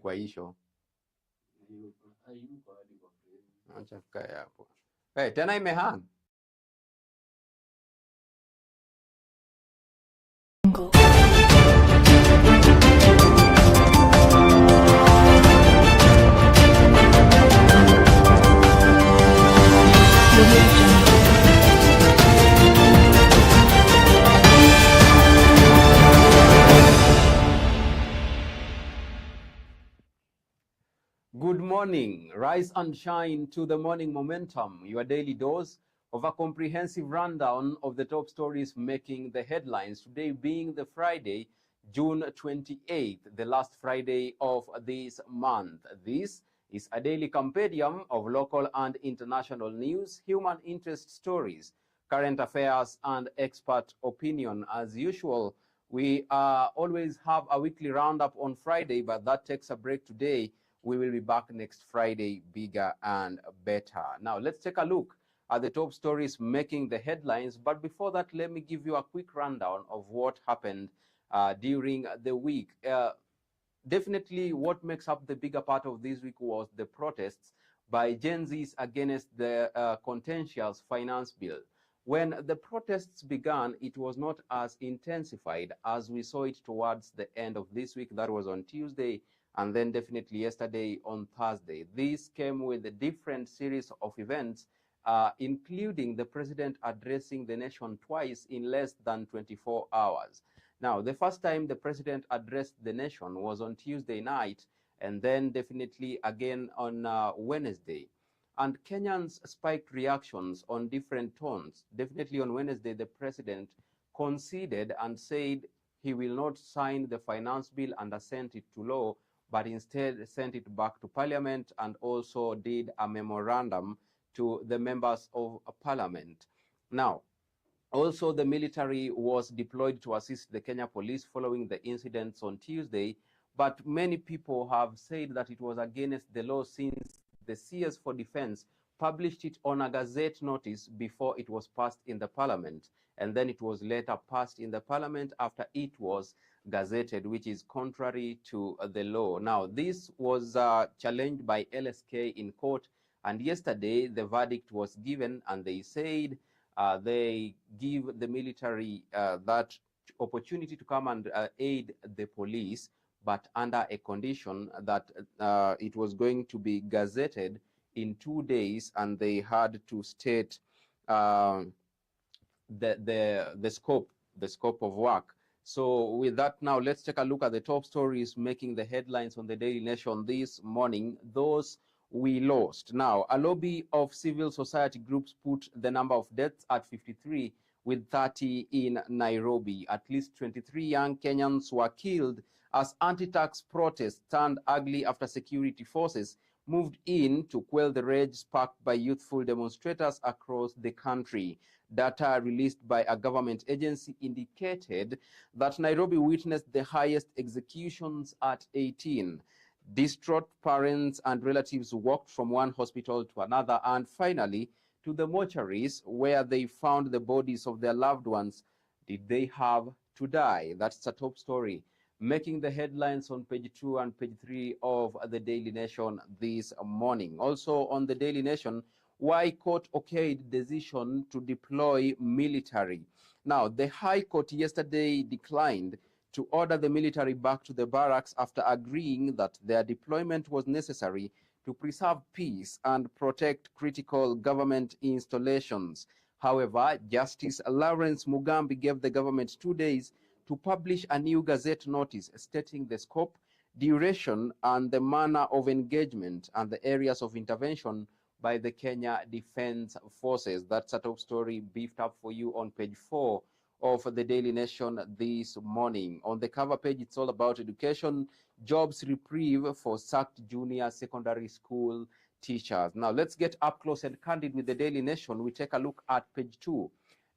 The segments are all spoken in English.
kwa hisho. Acha kaya hapo. Tena imehang. Good morning. Rise and shine to the morning momentum, your daily dose of a comprehensive rundown of the top stories making the headlines. Today being the Friday, June 28th, the last Friday of this month. This is a daily compendium of local and international news, human interest stories, current affairs, and expert opinion. As usual, we always have a weekly roundup on Friday, but that takes a break today. We will be back next Friday, bigger and better. Now, let's take a look at the top stories making the headlines. But before that, let me give you a quick rundown of what happened during the week. Definitely, what makes up the bigger part of this week was the protests by Gen Zs against the contentious finance bill. When the protests began, it was not as intensified as we saw it towards the end of this week. That was on Tuesday, and then definitely yesterday on Thursday. This came with a different series of events, including the president addressing the nation twice in less than 24 hours. Now, the first time the president addressed the nation was on Tuesday night, and then definitely again on Wednesday. And Kenyans spiked reactions on different tones. Definitely on Wednesday, the president conceded and said he will not sign the finance bill and assent it to law, but instead sent it back to Parliament and also did a memorandum to the members of Parliament. Now, also the military was deployed to assist the Kenya police following the incidents on Tuesday, but many people have said that it was against the law since the CS for Defense published it on a gazette notice before it was passed in the Parliament, and then it was later passed in the Parliament after it was gazetted, which is contrary to the law. Now, this was challenged by LSK in court, and yesterday the verdict was given, and they said they give the military that opportunity to come and aid the police, but under a condition that it was going to be gazetted in 2 days, and they had to state the scope of work. So with that, now let's take a look at the top stories making the headlines on the Daily Nation this morning. Those we lost. Now, a lobby of civil society groups put the number of deaths at 53, with 30 in Nairobi. At least 23 young Kenyans were killed as anti-tax protests turned ugly after security forces moved in to quell the rage sparked by youthful demonstrators across the country. Data released by a government agency indicated that Nairobi witnessed the highest executions at 18. Distraught parents and relatives walked from one hospital to another and finally to the mortuaries where they found the bodies of their loved ones. Did they have to die? That's the top story making the headlines on page 2 and page 3 of the Daily Nation this morning. Also on the Daily Nation, why court okayed decision to deploy military. Now, the High Court yesterday declined to order the military back to the barracks after agreeing that their deployment was necessary to preserve peace and protect critical government installations. However, Justice Lawrence Mugambi gave the government 2 days to publish a new gazette notice stating the scope, duration, and the manner of engagement and the areas of intervention by the Kenya Defense Forces. That's a top story beefed up for you on page 4 of the Daily Nation this morning. On the cover page, it's all about education, jobs reprieve for sacked junior secondary school teachers. Now, let's get up close and candid with the Daily Nation. We take a look at page 2.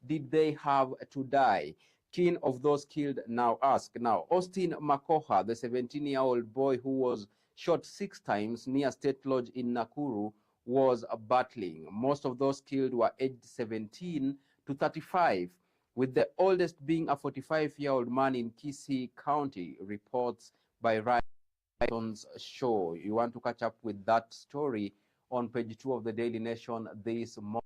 Did they have to die? Kin of those killed now ask. Now, Austin Makoha, the 17-year-old boy who was shot 6 times near State Lodge in Nakuru, was battling. Most of those killed were aged 17 to 35, with the oldest being a 45-year-old man in Kisii County, reports by Raphael. show. You want to catch up with that story on page 2 of the Daily Nation this morning.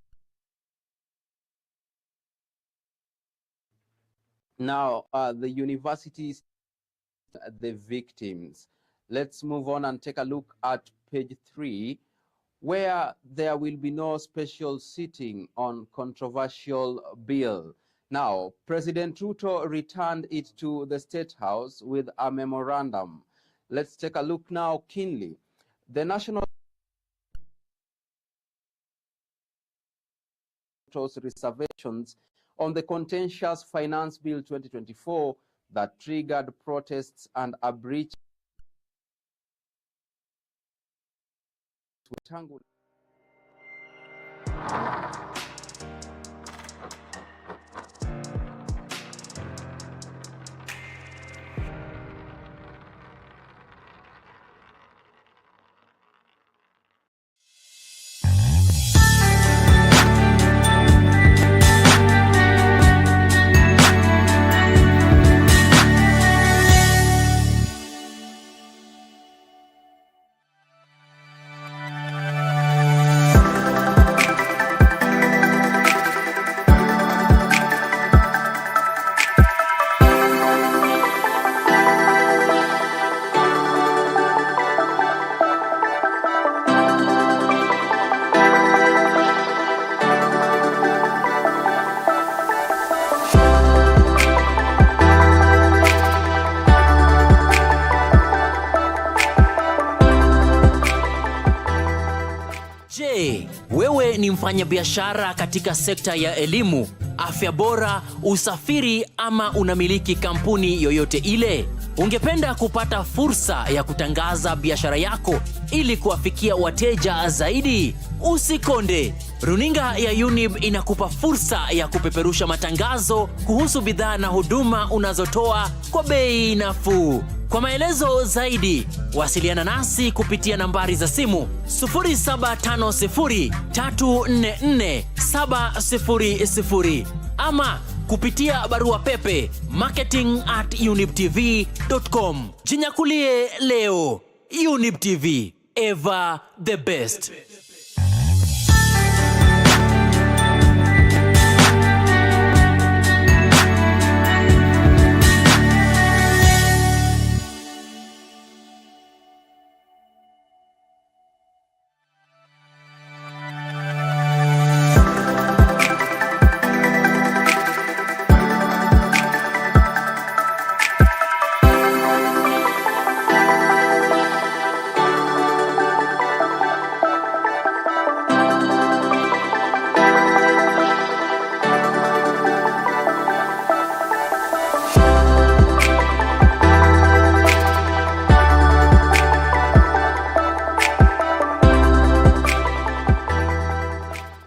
Now, the universities, the victims. Let's move on and take a look at page 3, where there will be no special sitting on controversial bill. Now, President Ruto returned it to the State House with a memorandum. Let's take a look now keenly. The National reservations on the contentious Finance Bill 2024 that triggered protests and a breach with Tangu. Je, wewe ni mfanyabiashara katika sekta ya elimu, afya bora, usafiri ama unamiliki kampuni yoyote ile? Ungependa kupata fursa ya kutangaza biashara yako ili kuwafikia wateja zaidi? Usikonde. Runinga ya Younib inakupa fursa ya kupeperusha matangazo kuhusu bidhaa na huduma unazotoa kwa bei nafuu. Kwa maelezo zaidi, wasiliana nasi kupitia nambari za simu 0750344700 ama kupitia barua pepe marketing@younibtv.com. Jinyakulie leo. Younib TV, ever the best.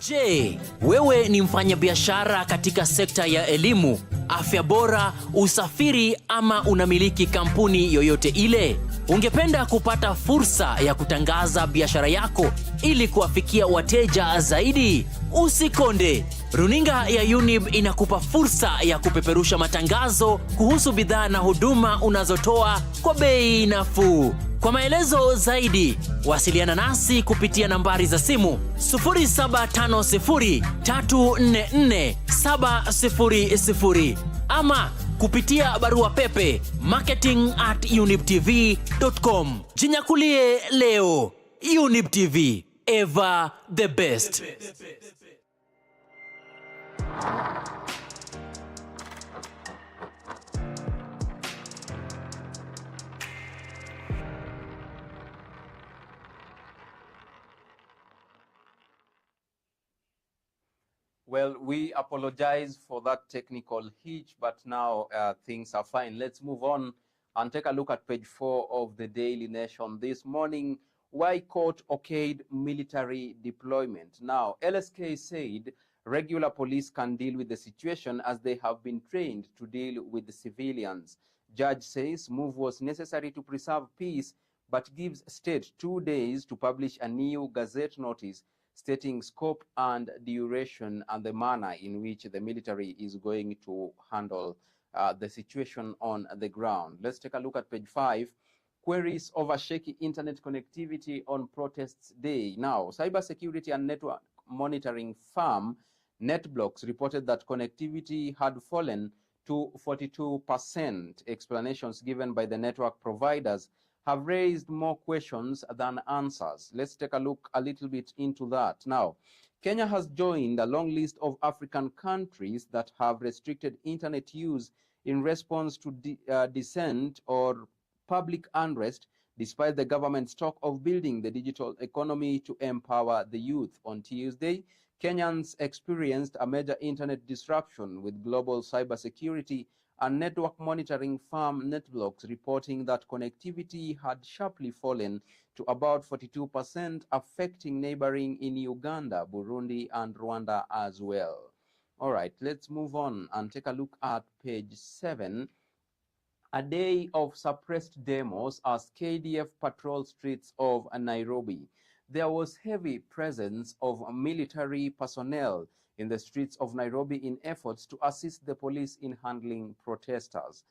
Je, wewe ni mfanyabiashara katika sekta ya elimu, afya bora, usafiri ama unamiliki kampuni yoyote ile? Ungependa kupata fursa ya kutangaza biashara yako ili kuwafikia wateja zaidi? Usikonde. Runinga ya Younib inakupa fursa ya kupeperusha matangazo kuhusu bidhaa na huduma unazotoa kwa bei nafuu. Kwa maelezo zaidi, wasiliana nasi kupitia nambari za simu 0750344700 ama kupitia barua pepe marketing@younibtv.com. Jinyakulie leo. Younib TV, ever the best. Well, we apologize for that technical hitch, but now things are fine. Let's move on and take a look at page 4 of the Daily Nation this morning. Why court okayed military deployment? Now, LSK said regular police can deal with the situation as they have been trained to deal with the civilians. Judge says move was necessary to preserve peace, but gives state 2 days to publish a new gazette notice stating scope and duration and the manner in which the military is going to handle the situation on the ground. Let's take a look at page 5. queries over shaky internet connectivity on protests day. Now, cybersecurity and network monitoring firm NetBlocks reported that connectivity had fallen to 42%. Explanations given by the network providers have raised more questions than answers. Let's take a look a little bit into that. Now, Kenya has joined a long list of African countries that have restricted internet use in response to dissent or public unrest, despite the government's talk of building the digital economy to empower the youth. On Tuesday, Kenyans experienced a major internet disruption, with global cybersecurity and network monitoring firm NetBlocks reporting that connectivity had sharply fallen to about 42%, affecting neighboring in Uganda, Burundi, and Rwanda as well. All right, let's move on and take a look at page 7. A day of suppressed demos as KDF patrol streets of Nairobi. There was heavy presence of military personnel in the streets of Nairobi in efforts to assist the police in handling protesters.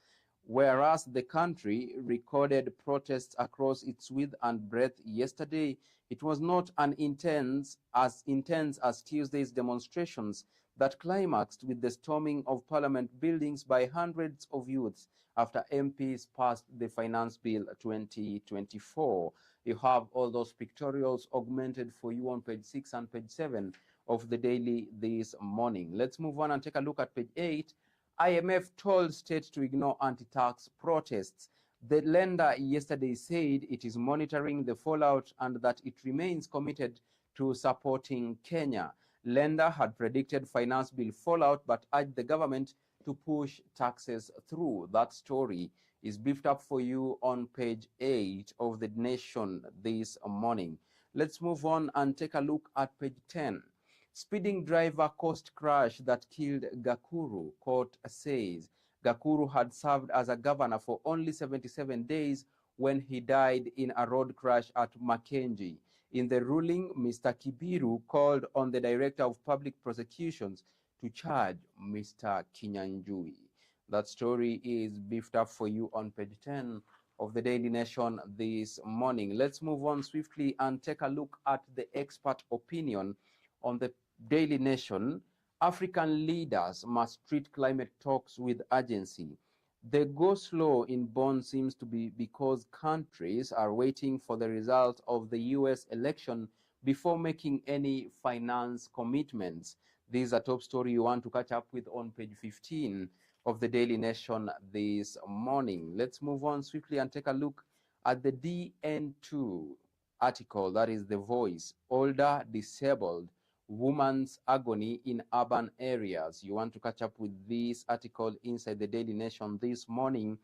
Whereas the country recorded protests across its width and breadth yesterday, it was not as intense as Tuesday's demonstrations that climaxed with the storming of parliament buildings by hundreds of youths after MPs passed the Finance Bill 2024. You have all those pictorials augmented for you on page 6 and page 7 of the Daily this morning. Let's move on and take a look at page 8. IMF told states to ignore anti-tax protests. The lender yesterday said it is monitoring the fallout and that it remains committed to supporting Kenya. Lender had predicted Finance Bill fallout but urged the government to push taxes through. That story is beefed up for you on page 8 of the Nation this morning. Let's move on and take a look at page 10. Speeding driver caused crash that killed Gakuru, court says. Gakuru had served as a governor for only 77 days when he died in a road crash at Mackenzie. In the ruling, Mr. Kibiru called on the Director of Public Prosecutions to charge Mr. Kinyanjui. That story is beefed up for you on page 10 of the Daily Nation this morning. Let's move on swiftly and take a look at the expert opinion on the Daily Nation. African leaders must treat climate talks with urgency. The go slow in Bonn seems to be because countries are waiting for the result of the US election before making any finance commitments. This is a top story you want to catch up with on page 15 of the Daily Nation this morning. Let's move on swiftly and take a look at the DN2 article, that is The Voice, Older Disabled, Woman's Agony in Urban Areas. You want to catch up with this article inside the Daily Nation this morning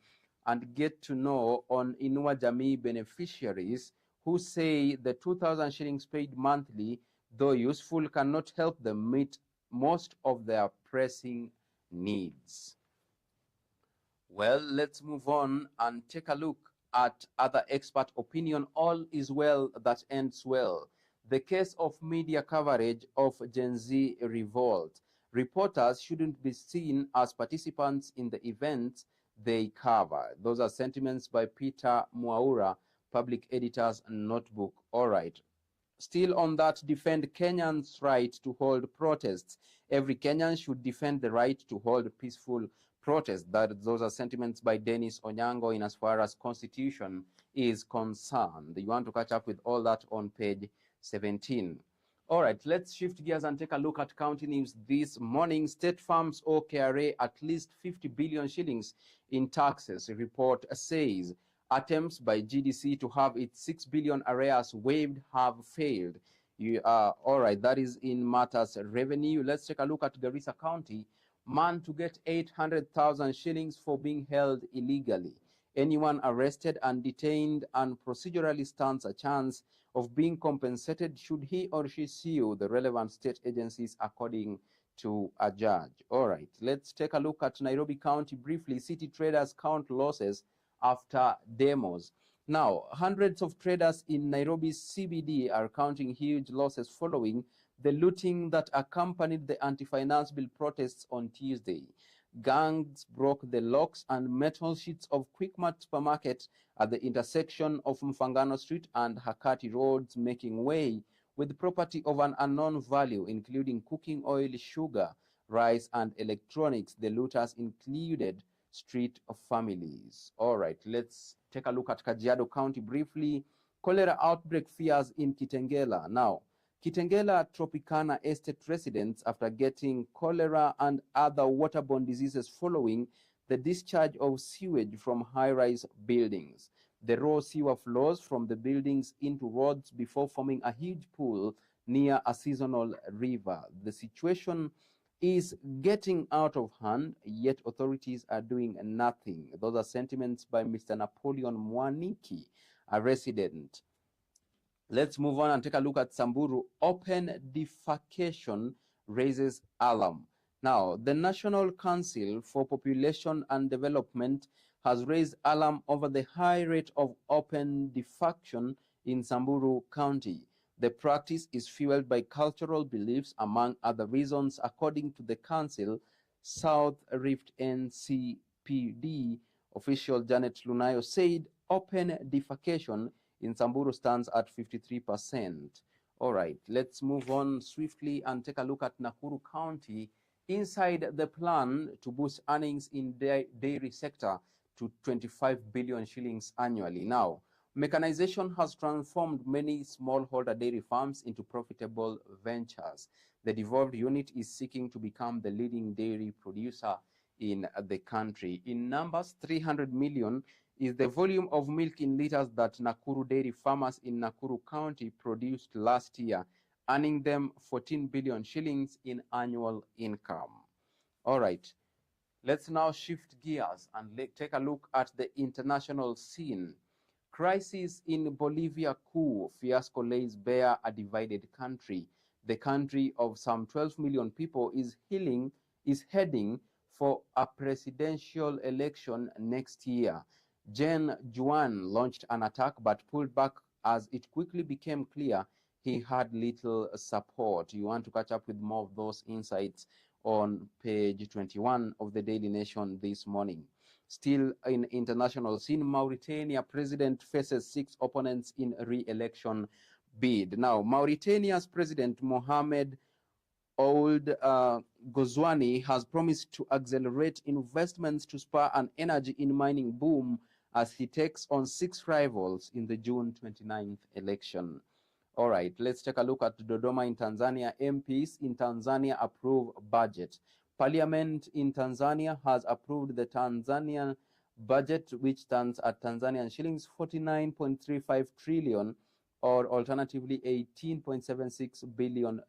and get to know on Inua Jamii beneficiaries who say the 2,000 shillings paid monthly, though useful, cannot help them meet most of their pressing needs. Well, let's move on and take a look at other expert opinion. All is well that ends well. The case of media coverage of Gen Z revolt. Reporters shouldn't be seen as participants in the events they cover. Those are sentiments by Peter Mwaura, Public Editor's Notebook. All right. Still on that, defend Kenyans' right to hold protests. Every Kenyan should defend the right to hold peaceful protests. Those are sentiments by Dennis Onyango in as far as Constitution is concerned. You want to catch up with all that on page 17. All right, let's shift gears and take a look at county news this morning. State farms owe KRA at least 50 billion shillings in taxes, report says. Attempts by GDC to have its 6 billion arrears waived have failed. All right, that is in matters revenue. Let's take a look at Garissa County. Man to get 800,000 shillings for being held illegally. Anyone arrested and detained and procedurally stands a chance of being compensated should he or she sue the relevant state agencies, according to a judge. All right, let's take a look at Nairobi County briefly. City traders count losses after demos. Now, hundreds of traders in Nairobi's CBD are counting huge losses following the looting that accompanied the anti-finance bill protests on Tuesday. gangs broke the locks and metal sheets of Quickmart supermarket at the intersection of Mfangano Street and Hakati Roads, making way with property of an unknown value, including cooking oil, sugar, rice, and electronics. The looters included street families. All right, let's take a look at Kajiado County briefly. Cholera outbreak fears in Kitengela. Now, Kitengela Tropicana estate residents after getting cholera and other waterborne diseases following the discharge of sewage from high-rise buildings. The raw sewer flows from the buildings into roads before forming a huge pool near a seasonal river. The situation is getting out of hand, yet authorities are doing nothing. Those are sentiments by Mr. Napoleon Mwaniki, a resident. Let's move on and take a look at Samburu. Open defecation raises alarm. Now, the National Council for Population and Development has raised alarm over the high rate of open defecation in Samburu County. The practice is fueled by cultural beliefs, among other reasons. According to the council, South Rift NCPD official Janet Lunayo said open defecation in Samburu stands at 53%. All right, let's move on swiftly and take a look at Nakuru County. Inside the plan to boost earnings in the dairy sector to 25 billion shillings annually. Now, mechanization has transformed many smallholder dairy farms into profitable ventures. The devolved unit is seeking to become the leading dairy producer in the country. In numbers, 300 million is the volume of milk in liters that Nakuru dairy farmers in Nakuru County produced last year, earning them 14 billion shillings in annual income. All right, let's now shift gears and take a look at the international scene. Crisis in Bolivia coup fiasco lays bare a divided country. The country of some 12 million people is heading for a presidential election next year. Jen Juan launched an attack but pulled back as it quickly became clear he had little support. You want to catch up with more of those insights on page 21 of the Daily Nation this morning. Still in international scene, Mauritania president faces 6 opponents in re-election bid. Now, Mauritania's president Mohamed Ould Ghazouani has promised to accelerate investments to spur an energy in mining boom as he takes on 6 rivals in the June 29th election. All right, let's take a look at Dodoma in Tanzania. MPs in Tanzania approve budget. Parliament in Tanzania has approved the Tanzanian budget, which stands at Tanzanian shillings 49.35 trillion, or alternatively $18.76 billion.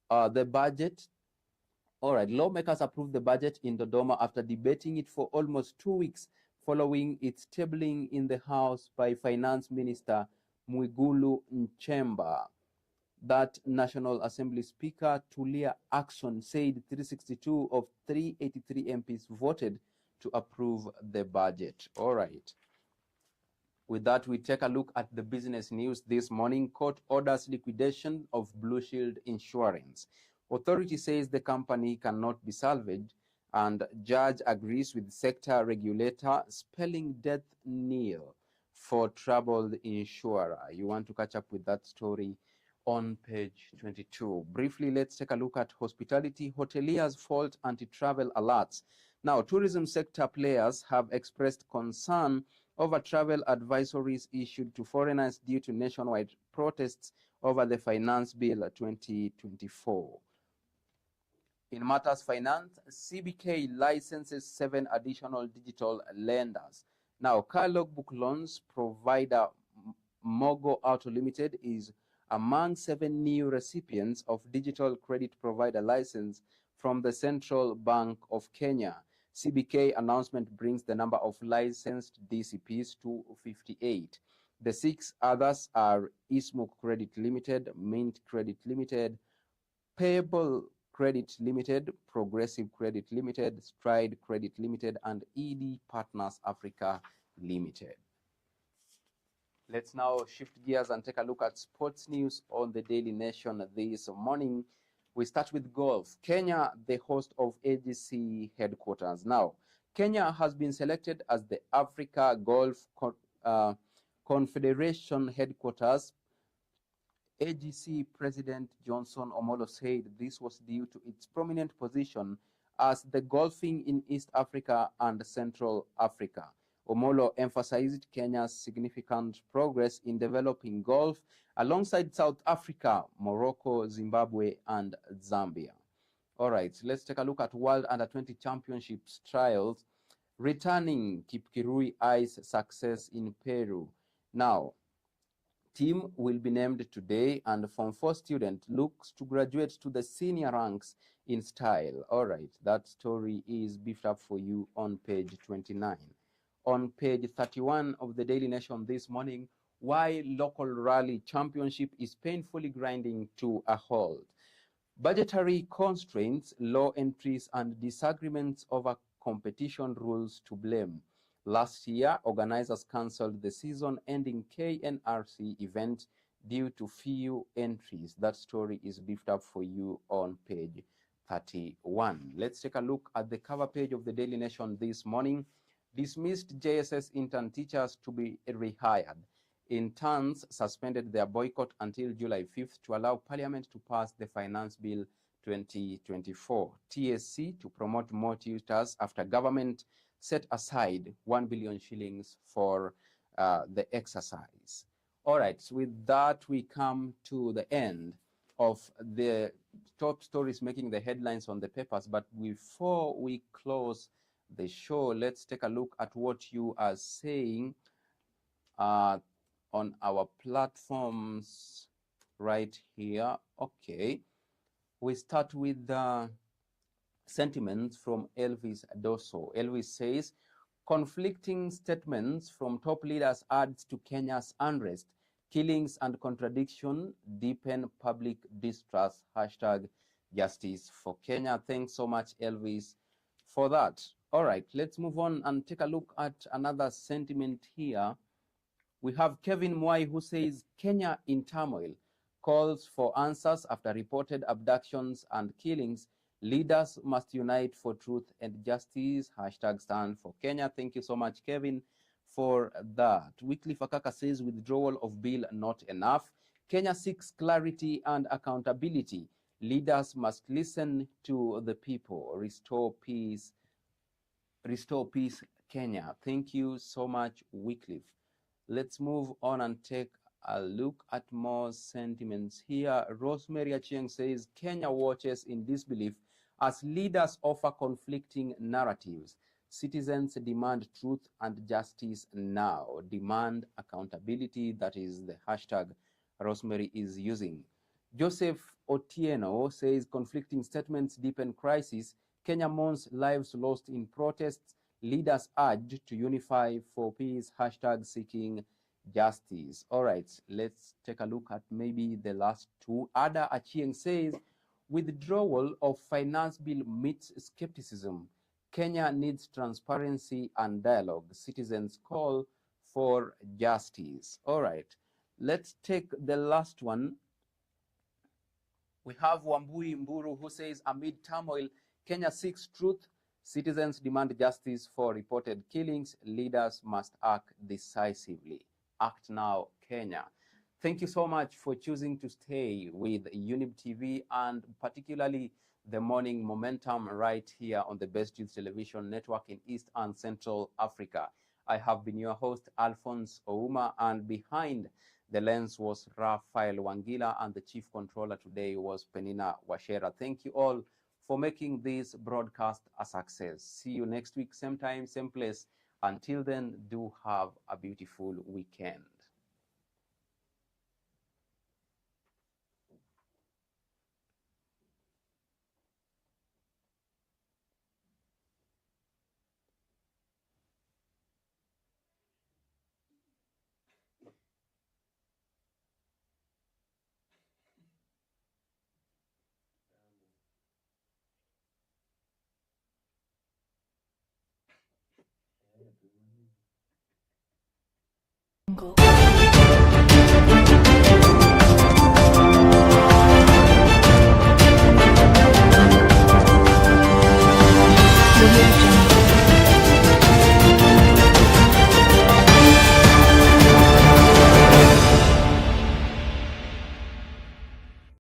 The budget. All right, lawmakers approved the budget in Dodoma after debating it for almost 2 weeks following its tabling in the House by Finance Minister Mwigulu Nchemba. That National Assembly Speaker Tulia Ackson said 362 of 383 MPs voted to approve the budget. All right. With that, we take a look at the business news this morning. Court orders liquidation of Blue Shield Insurance. Authority says the company cannot be salvaged, and judge agrees with sector regulator, spelling death knell for troubled insurer. You want to catch up with that story on page 22. Briefly, let's take a look at hospitality. Hoteliers fault anti-travel alerts. Now, tourism sector players have expressed concern over travel advisories issued to foreigners due to nationwide protests over the Finance Bill 2024. In matters finance, CBK licenses 7 additional digital lenders. Now, car logbook loans provider Mogo Auto Limited is among 7 new recipients of digital credit provider license from the Central Bank of Kenya. CBK announcement brings the number of licensed DCPs to 58. The 6 others are Ismuk Credit Limited, Mint Credit Limited, Payable Credit Limited, Progressive Credit Limited, Stride Credit Limited, and ED Partners Africa Limited. Let's now shift gears and take a look at sports news on the Daily Nation this morning. We start with golf. Kenya, the host of AGC headquarters. Now, Kenya has been selected as the Africa Golf Confederation headquarters. AGC President Johnson Omolo said this was due to its prominent position as the golfing in East Africa and Central Africa. Omolo emphasized Kenya's significant progress in developing golf alongside South Africa, Morocco, Zimbabwe, and Zambia. All right, let's take a look at World Under-20 Championships trials. Returning Kipkirui Ice success in Peru. Now, team will be named today, and Form 4 student looks to graduate to the senior ranks in style. All right, that story is beefed up for you on page 29. On page 31 of the Daily Nation this morning, why local rally championship is painfully grinding to a halt. Budgetary constraints, law entries, and disagreements over competition rules to blame. Last year, organizers cancelled the season-ending KNRC event due to few entries. That story is beefed up for you on page 31. Let's take a look at the cover page of the Daily Nation this morning. Dismissed JSS intern teachers to be rehired. Interns suspended their boycott until July 5th to allow Parliament to pass the Finance Bill 2024. TSC to promote more tutors after government set aside 1 billion shillings for the exercise. All right, so with that, we come to the end of the top stories making the headlines on the papers. But before we close the show, let's take a look at what you are saying on our platforms right here. Okay, we start with the sentiments from Elvis Dosso. Elvis says, conflicting statements from top leaders adds to Kenya's unrest. Killings and contradiction deepen public distrust. Hashtag justice for Kenya. Thanks so much, Elvis, for that. All right, let's move on and take a look at another sentiment here. We have Kevin Mwai, who says, Kenya in turmoil, calls for answers after reported abductions and killings. Leaders must unite for truth and justice. Hashtag stand for Kenya. Thank you so much, Kevin, for that. Wycliffe Akaka says, withdrawal of bill not enough. Kenya seeks clarity and accountability. Leaders must listen to the people. Restore peace, Kenya. Thank you so much, Wycliffe. Let's move on and take a look at more sentiments here. Rosemary Achieng says, Kenya watches in disbelief as leaders offer conflicting narratives. Citizens demand truth and justice now. Demand accountability. That is the hashtag Rosemary is using. Joseph Otieno says, conflicting statements deepen crisis. Kenya mourns lives lost in protests. Leaders urged to unify for peace. Hashtag seeking justice. All right, let's take a look at maybe the last two. Ada Achieng says, withdrawal of finance bill meets skepticism. Kenya needs transparency and dialogue. Citizens call for justice. All right, let's take the last one. We have Wambui Mburu, who says, amid turmoil, Kenya seeks truth. Citizens demand justice for reported killings. Leaders must act decisively. Act now, Kenya. Thank you so much for choosing to stay with Younib TV, and particularly the morning momentum right here on the best youth television network in East and Central Africa. I have been your host, Alfonsoh, and behind the lens was Raphael Wangila, and the chief controller today was Peninah Wachera. Thank you all for making this broadcast a success. See you next week, same time, same place. Until then, do have a beautiful weekend. Go.